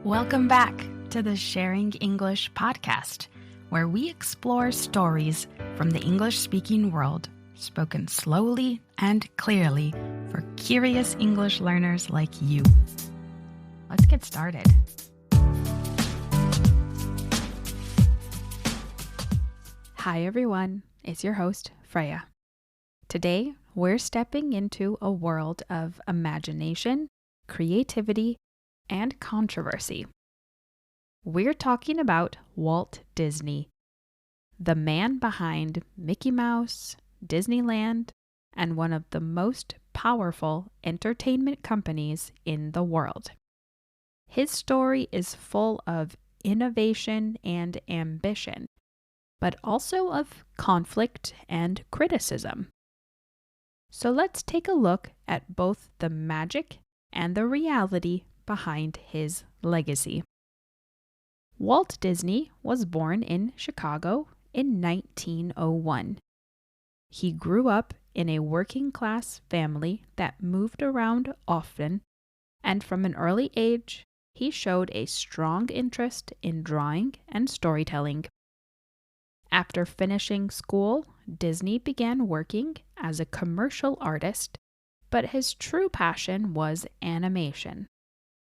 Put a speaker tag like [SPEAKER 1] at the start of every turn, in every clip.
[SPEAKER 1] Welcome back to the Sharing English podcast, where we explore stories from the English-speaking world, spoken slowly and clearly for curious English learners like you. Let's get started. Hi everyone, it's your host, Freya. Today, we're stepping into a world of imagination, creativity, and controversy. We're talking about Walt Disney, the man behind Mickey Mouse, Disneyland, and one of the most powerful entertainment companies in the world. His story is full of innovation and ambition, but also of conflict and criticism. So let's take a look at both the magic and the reality behind his legacy. Walt Disney was born in Chicago in 1901. He grew up in a working-class family that moved around often, and from an early age, he showed a strong interest in drawing and storytelling. After finishing school, Disney began working as a commercial artist, but his true passion was animation.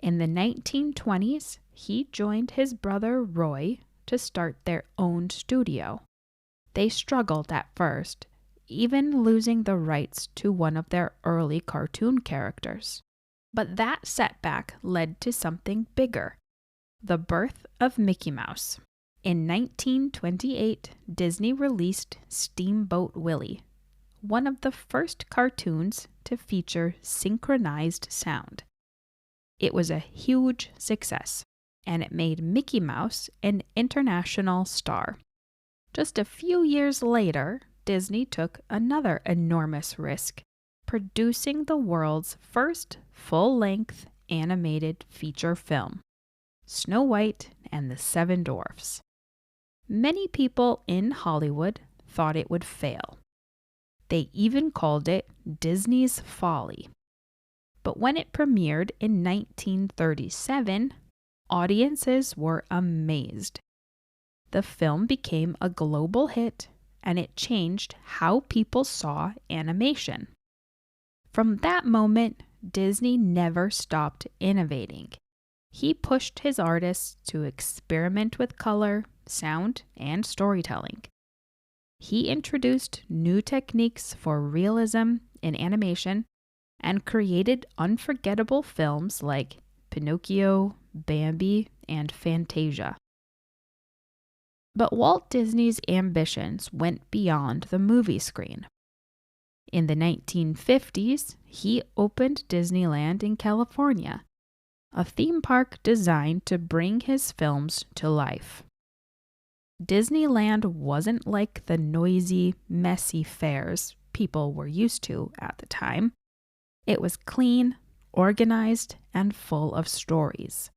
[SPEAKER 1] In the 1920s, he joined his brother Roy to start their own studio. They struggled at first, even losing the rights to one of their early cartoon characters. But that setback led to something bigger, the birth of Mickey Mouse. In 1928, Disney released Steamboat Willie, one of the first cartoons to feature synchronized sound. It was a huge success, and it made Mickey Mouse an international star. Just a few years later, Disney took another enormous risk, producing the world's first full-length animated feature film, Snow White and the Seven Dwarfs. Many people in Hollywood thought it would fail. They even called it Disney's folly. But when it premiered in 1937, audiences were amazed. The film became a global hit, and it changed how people saw animation. From that moment, Disney never stopped innovating. He pushed his artists to experiment with color, sound, and storytelling. He introduced new techniques for realism in animation and created unforgettable films like Pinocchio, Bambi, and Fantasia. But Walt Disney's ambitions went beyond the movie screen. In the 1950s, he opened Disneyland in California, a theme park designed to bring his films to life. Disneyland wasn't like the noisy, messy fairs people were used to at the time. It was clean, organized, and full of stories.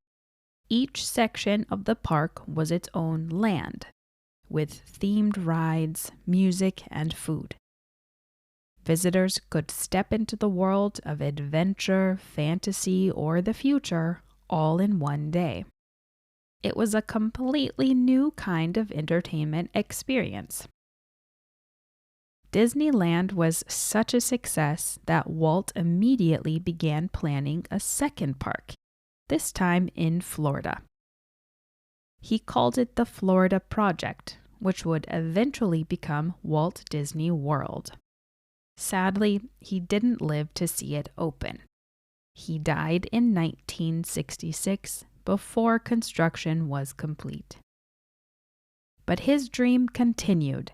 [SPEAKER 1] Each section of the park was its own land, with themed rides, music, and food. Visitors could step into the world of adventure, fantasy, or the future all in one day. It was a completely new kind of entertainment experience. Disneyland was such a success that Walt immediately began planning a second park, this time in Florida. He called it the Florida Project, which would eventually become Walt Disney World. Sadly, he didn't live to see it open. He died in 1966 before construction was complete. But his dream continued,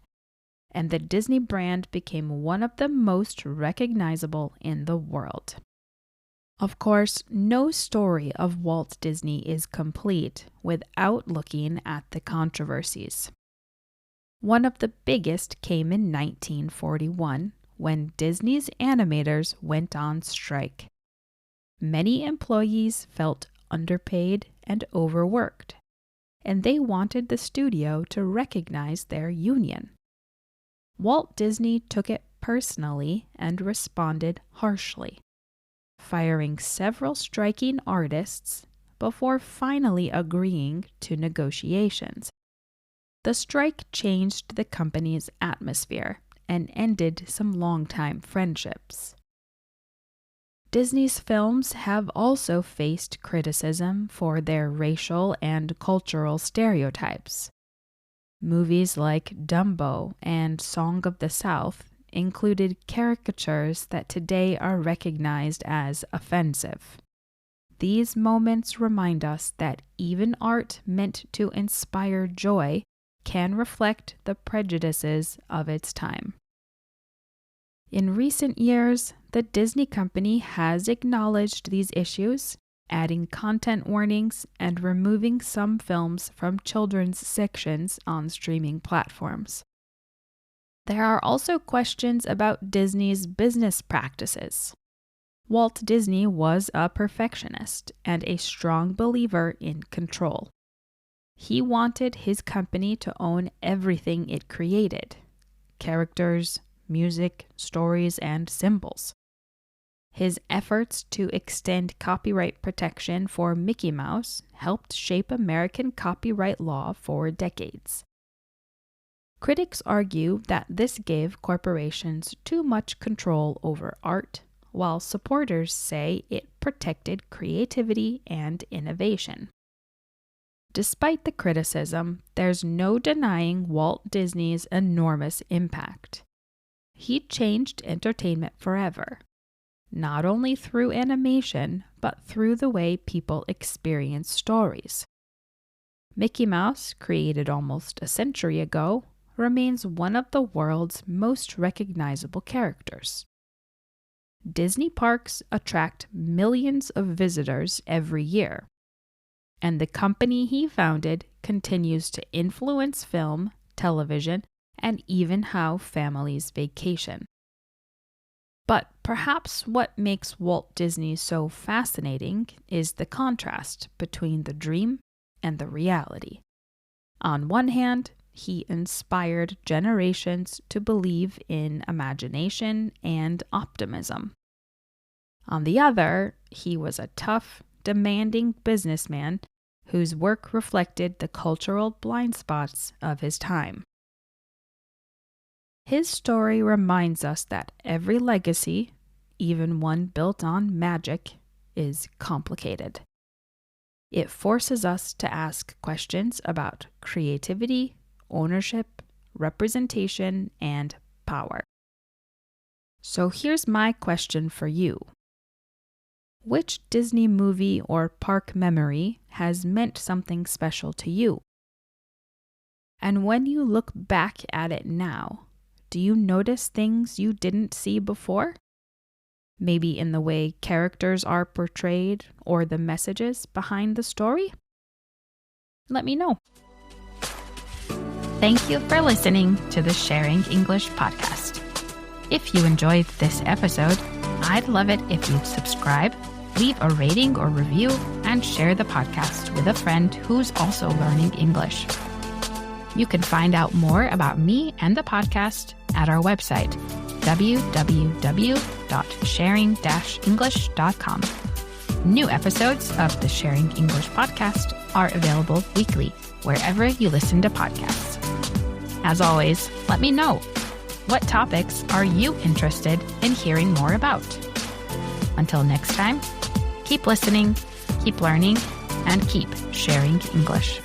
[SPEAKER 1] and the Disney brand became one of the most recognizable in the world. Of course, no story of Walt Disney is complete without looking at the controversies. One of the biggest came in 1941 when Disney's animators went on strike. Many employees felt underpaid and overworked, and they wanted the studio to recognize their union. Walt Disney took it personally and responded harshly, firing several striking artists before finally agreeing to negotiations. The strike changed the company's atmosphere and ended some longtime friendships. Disney's films have also faced criticism for their racial and cultural stereotypes. Movies like Dumbo and Song of the South included caricatures that today are recognized as offensive. These moments remind us that even art meant to inspire joy can reflect the prejudices of its time. In recent years, the Disney Company has acknowledged these issues, adding content warnings and removing some films from children's sections on streaming platforms. There are also questions about Disney's business practices. Walt Disney was a perfectionist and a strong believer in control. He wanted his company to own everything it created: characters, music, stories, and symbols. His efforts to extend copyright protection for Mickey Mouse helped shape American copyright law for decades. Critics argue that this gave corporations too much control over art, while supporters say it protected creativity and innovation. Despite the criticism, there's no denying Walt Disney's enormous impact. He changed entertainment forever, not only through animation, but through the way people experience stories. Mickey Mouse, created almost a century ago, remains one of the world's most recognizable characters. Disney parks attract millions of visitors every year, and the company he founded continues to influence film, television, and even how families vacation. But perhaps what makes Walt Disney so fascinating is the contrast between the dream and the reality. On one hand, he inspired generations to believe in imagination and optimism. On the other, he was a tough, demanding businessman whose work reflected the cultural blind spots of his time. His story reminds us that every legacy, even one built on magic, is complicated. It forces us to ask questions about creativity, ownership, representation, and power. So here's my question for you. Which Disney movie or park memory has meant something special to you? And when you look back at it now, do you notice things you didn't see before? Maybe in the way characters are portrayed or the messages behind the story? Let me know. Thank you for listening to the Sharing English podcast. If you enjoyed this episode, I'd love it if you'd subscribe, leave a rating or review, and share the podcast with a friend who's also learning English. You can find out more about me and the podcast at our website, www.sharing-english.com. New episodes of the Sharing English podcast are available weekly wherever you listen to podcasts. As always, let me know, what topics are you interested in hearing more about? Until next time, keep listening, keep learning, and keep sharing English.